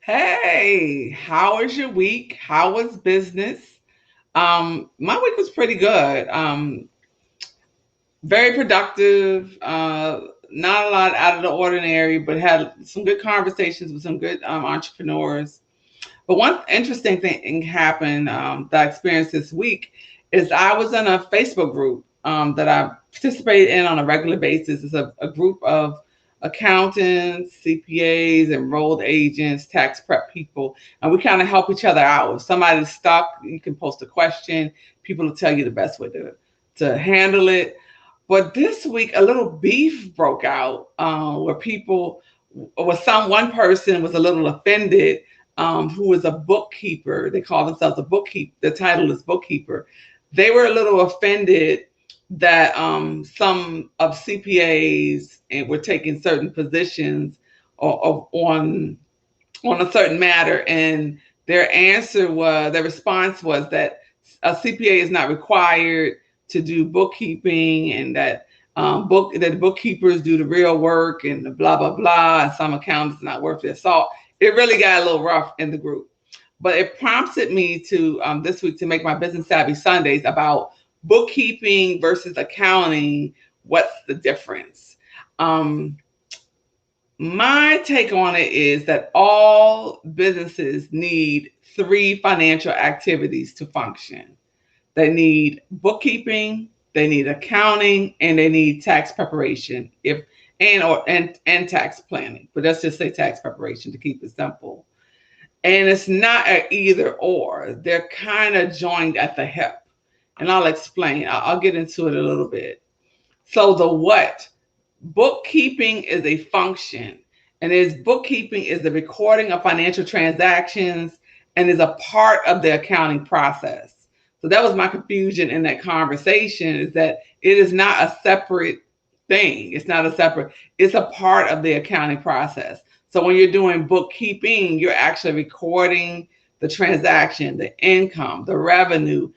Hey, how was your week? How was business? My week was pretty good. Very productive. Not a lot out of the ordinary, but had some good conversations with some good entrepreneurs. But one interesting thing happened that I experienced this week is I was in a Facebook group that I participate in on a regular basis. It's a group of accountants, CPAs, enrolled agents, tax prep people, and we kind of help each other out. If somebody's stuck, you can post a question. People will tell you the best way to handle it. But this week, a little beef broke out where people, or one person was a little offended who was a bookkeeper. They call themselves a bookkeeper. The title is bookkeeper. They were a little offended that some of CPAs were taking certain positions on a certain matter, and their response was that a CPA is not required to do bookkeeping, and that that bookkeepers do the real work and the blah blah blah, and some accountants are not worth their salt. It really got a little rough in the group, but it prompted me to this week to make my Business Savvy Sundays about bookkeeping versus accounting. What's the difference? My take on it is that all businesses need three financial activities to function. They need bookkeeping, they need accounting, and they need tax preparation. If and tax planning, but let's just say tax preparation to keep it simple. And it's not an either or; they're kind of joined at the hip. And I'll explain. I'll get into it a little bit. So the what? Bookkeeping is a function, and is bookkeeping is the recording of financial transactions and is a part of the accounting process. So that was my confusion in that conversation, is that it is not a separate thing. It's a part of the accounting process. So when you're doing bookkeeping, you're actually recording the transaction, the income, the revenue.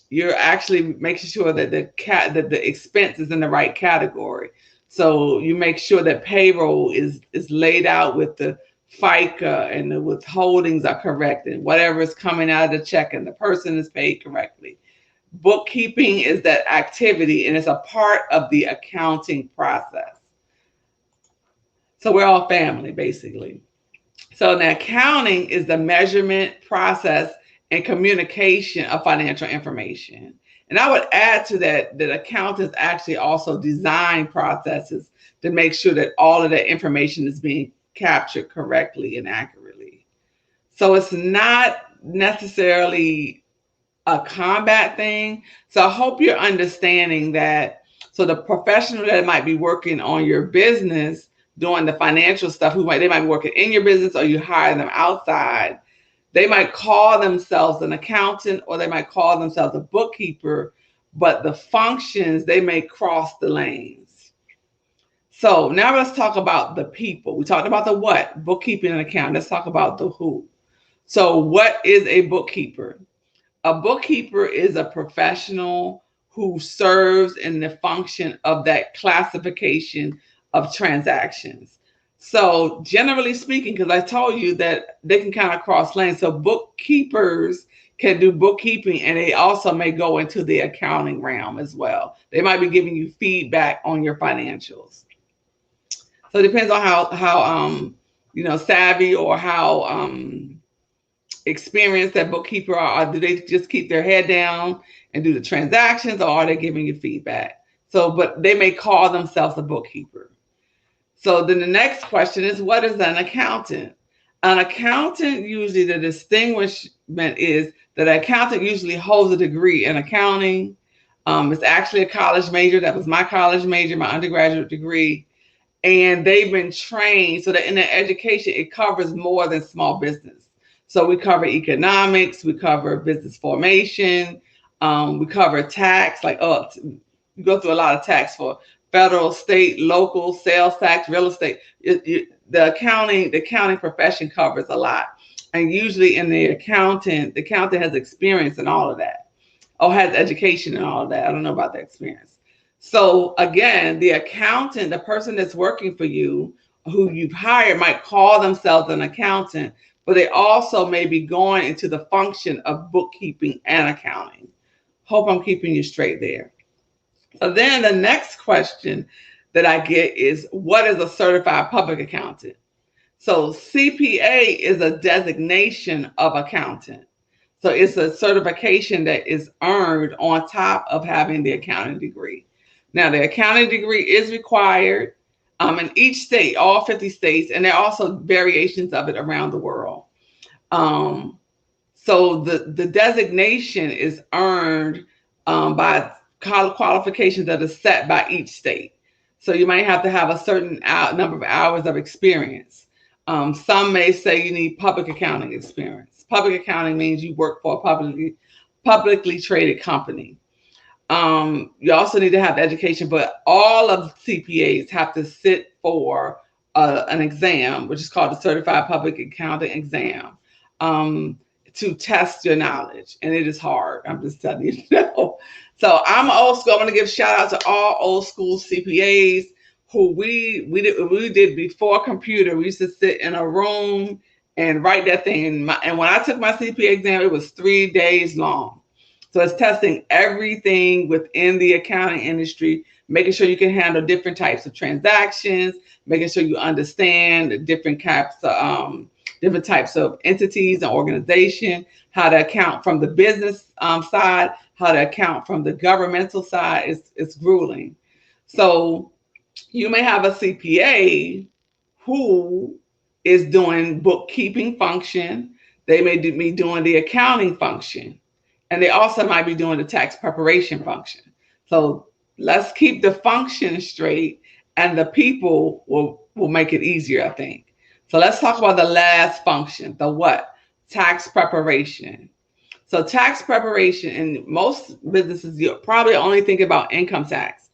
You're actually making sure that the expense is in the right category. So you make sure that payroll is laid out with the FICA and the withholdings are correct, and whatever is coming out of the check and the person is paid correctly. Bookkeeping is that activity, and it's a part of the accounting process. So we're all family, basically. So the accounting is the measurement, process, and communication of financial information. And I would add to that that accountants actually also design processes to make sure that all of that information is being captured correctly and accurately. So it's not necessarily a combat thing. So I hope you're understanding that. So the professional that might be working on your business, doing the financial stuff, they might be working in your business, or you hire them outside. They might call themselves an accountant, or they might call themselves a bookkeeper, but the functions, they may cross the lanes. So now let's talk about the people. We talked about the what, bookkeeping and accounting. Let's talk about the who. So what is a bookkeeper? A bookkeeper is a professional who serves in the function of that classification of transactions. So generally speaking, because I told you that they can kind of cross lanes. So bookkeepers can do bookkeeping, and they also may go into the accounting realm as well. They might be giving you feedback on your financials. So it depends on how savvy or how experienced that bookkeeper are. Or do they just keep their head down and do the transactions, or are they giving you feedback? So, but they may call themselves a bookkeeper. So then the next question is, what is an accountant? An accountant, usually the distinguishment is that an accountant usually holds a degree in accounting. It's actually a college major. That was my college major, my undergraduate degree. And they've been trained so that in their education, it covers more than small business. So we cover economics, we cover business formation, we cover tax, you go through a lot of tax for federal, state, local, sales tax, real estate. The accounting profession covers a lot. And usually in the accountant has experience in all of that, or has education in all of that. I don't know about the experience. So again, the accountant, the person that's working for you, who you've hired might call themselves an accountant, but they also may be going into the function of bookkeeping and accounting. Hope I'm keeping you straight there. So then the next question that I get is, what is a certified public accountant? So CPA is a designation of accountant. So it's a certification that is earned on top of having the accounting degree. Now, the accounting degree is required in each state, all 50 states, and there are also variations of it around the world. So the designation is earned by qualifications that are set by each state. So you might have to have a certain number of hours of experience. Some may say you need public accounting experience. Public accounting means you work for a publicly traded company. You also need to have education, but all of CPAs have to sit for an exam, which is called the Certified Public Accounting Exam, to test your knowledge. And it is hard. I'm just telling you. So I'm old school. I'm going to give shout out to all old school CPAs who we did before computer. We used to sit in a room and write that thing. And when I took my CPA exam, it was 3 days long. So it's testing everything within the accounting industry, making sure you can handle different types of transactions, making sure you understand the different types of entities and organization, how to account from the business side, how to account from the governmental side. It's grueling. So you may have a CPA who is doing bookkeeping function. They may be doing the accounting function. And they also might be doing the tax preparation function. So let's keep the function straight, and the people will make it easier, I think. So let's talk about the last function, the what? Tax preparation. So tax preparation, in most businesses, you probably only think about income tax,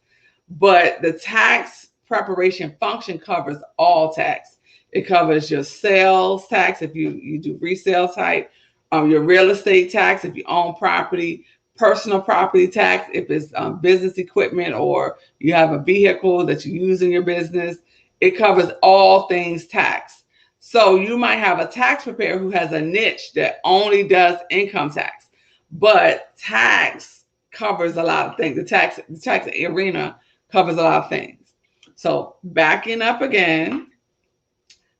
but the tax preparation function covers all tax. It covers your sales tax if you do resale type, your real estate tax if you own property, personal property tax if it's business equipment or you have a vehicle that you use in your business. It covers all things tax. So you might have a tax preparer who has a niche that only does income tax, but tax covers a lot of things. The tax arena covers a lot of things. So backing up again,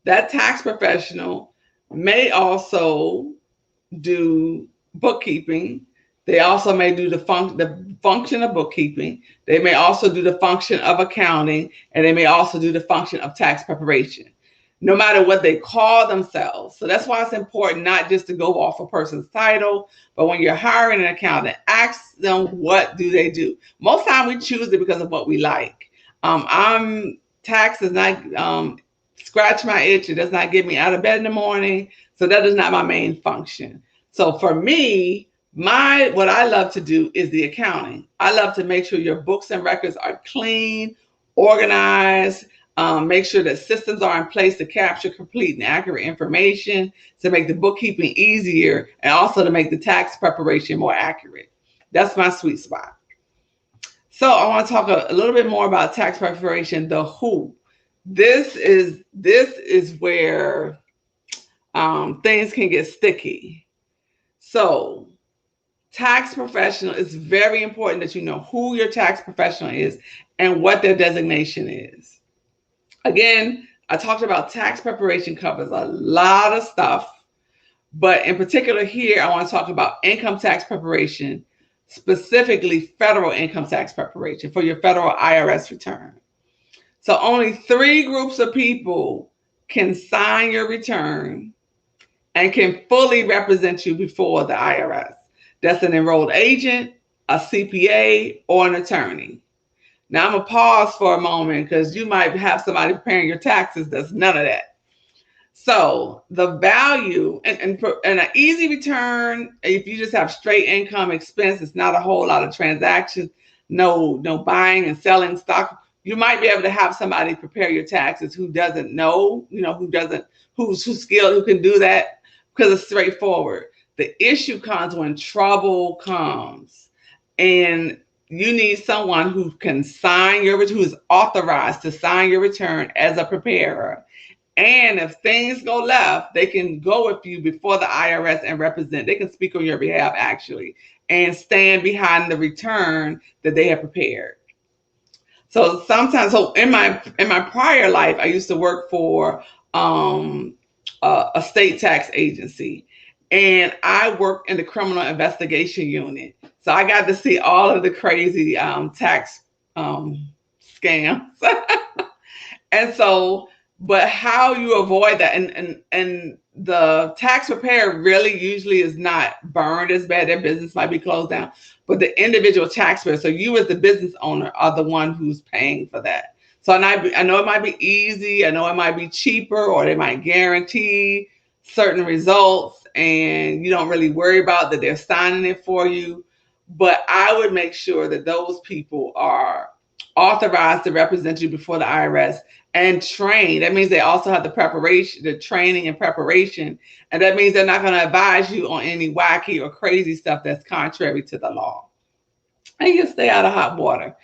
that tax professional may also do bookkeeping. They also may do the function of bookkeeping. They may also do the function of accounting, and they may also do the function of tax preparation, no matter what they call themselves. So that's why it's important not just to go off a person's title, but when you're hiring an accountant, ask them what do they do. Most time we choose it because of what we like. Tax does not scratch my itch. It does not get me out of bed in the morning. So that is not my main function. So for me, what I love to do is the accounting. I love to make sure your books and records are clean, organized, make sure that systems are in place to capture complete and accurate information, to make the bookkeeping easier, and also to make the tax preparation more accurate. That's my sweet spot. So I want to talk a little bit more about tax preparation, the who. This is where things can get sticky. So tax professional, it's very important that you know who your tax professional is and what their designation is. Again, I talked about tax preparation covers a lot of stuff, but in particular here, I want to talk about income tax preparation, specifically federal income tax preparation for your federal IRS return. So only 3 groups of people can sign your return and can fully represent you before the IRS. That's an enrolled agent, a CPA, or an attorney. Now I'm going to pause for a moment because you might have somebody preparing your taxes that's none of that. So the value and an easy return, if you just have straight income expense, it's not a whole lot of transactions, no buying and selling stock. You might be able to have somebody prepare your taxes who doesn't know, who's skilled, who can do that, because it's straightforward. The issue comes when trouble comes. And you need someone who can sign your return, who is authorized to sign your return as a preparer. And if things go left, they can go with you before the IRS and represent. They can speak on your behalf actually and stand behind the return that they have prepared. So sometimes, so in my prior life, I used to work for a state tax agency, and I worked in the criminal investigation unit. So I got to see all of the crazy tax scams. And so, but how you avoid that, and the tax preparer really usually is not burned as bad. Their business might be closed down, but the individual taxpayer, so you as the business owner are the one who's paying for that. So I know it might be easy, I know it might be cheaper, or they might guarantee certain results and you don't really worry about that they're signing it for you. But I would make sure that those people are authorized to represent you before the IRS and trained. That means they also have the preparation, the training and preparation. And that means they're not going to advise you on any wacky or crazy stuff that's contrary to the law. And you stay out of hot water.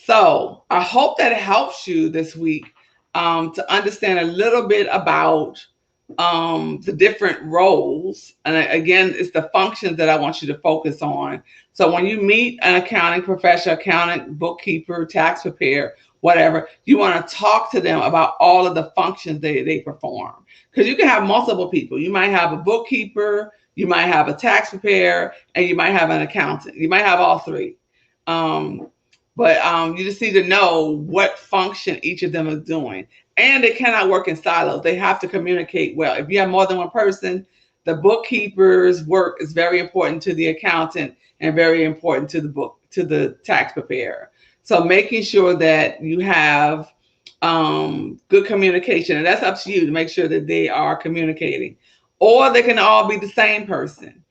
So I hope that it helps you this week to understand a little bit about the different roles. And again, it's the functions that I want you to focus on. So when you meet an accounting professional, accountant, bookkeeper, tax preparer, whatever, you want to talk to them about all of the functions they perform. Because you can have multiple people. You might have a bookkeeper, you might have a tax preparer, and you might have an accountant. You might have all three. But you just need to know what function each of them is doing. And they cannot work in silos. They have to communicate well. If you have more than one person, the bookkeeper's work is very important to the accountant and very important to the tax preparer. So making sure that you have good communication, and that's up to you to make sure that they are communicating. Or they can all be the same person.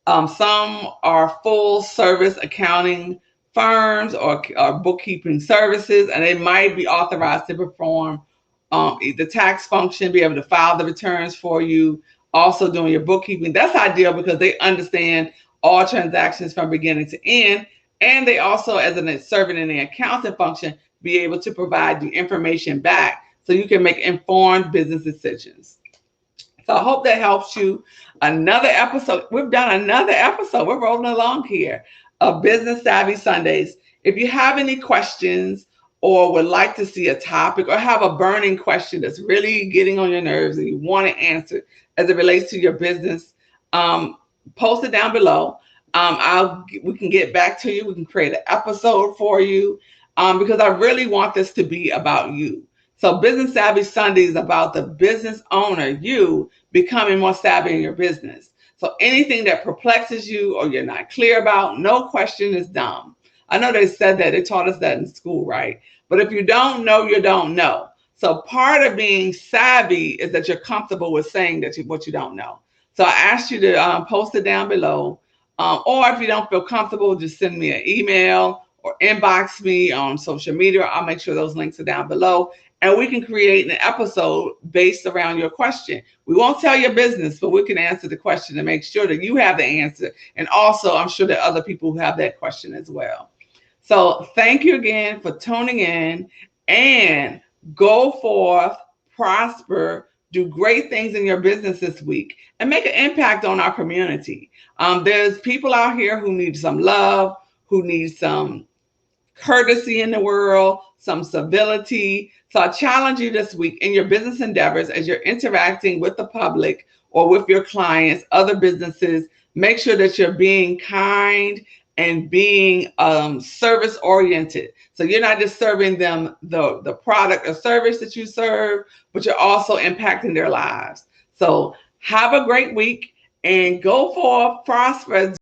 Some are full service accounting firms or bookkeeping services, and they might be authorized to perform the tax function, be able to file the returns for you, also doing your bookkeeping. That's ideal because they understand all transactions from beginning to end, and they also, as an serving in the accounting function, be able to provide the information back so you can make informed business decisions. So I hope that helps you. Another episode. We've done another episode. We're rolling along here of Business Savvy Sundays. If you have any questions or would like to see a topic or have a burning question that's really getting on your nerves and you want to answer as it relates to your business, post it down below. We can get back to you. We can create an episode for you because I really want this to be about you. So Business Savvy Sunday is about the business owner, you becoming more savvy in your business. So anything that perplexes you or you're not clear about, no question is dumb. I know they said that, they taught us that in school, right? But if you don't know, you don't know. So part of being savvy is that you're comfortable with saying what you don't know. So I asked you to post it down below. Or if you don't feel comfortable, just send me an email or inbox me on social media. I'll make sure those links are down below. And we can create an episode based around your question. We won't tell your business, but we can answer the question and make sure that you have the answer. And also, I'm sure that other people who have that question as well. So thank you again for tuning in, and go forth, prosper, do great things in your business this week, and make an impact on our community. There's people out here who need some love, who need some courtesy in the world, some civility. So I challenge you this week in your business endeavors as you're interacting with the public or with your clients, other businesses, make sure that you're being kind and being service oriented. So you're not just serving them the product or service that you serve, but you're also impacting their lives. So have a great week and go forth, prosper.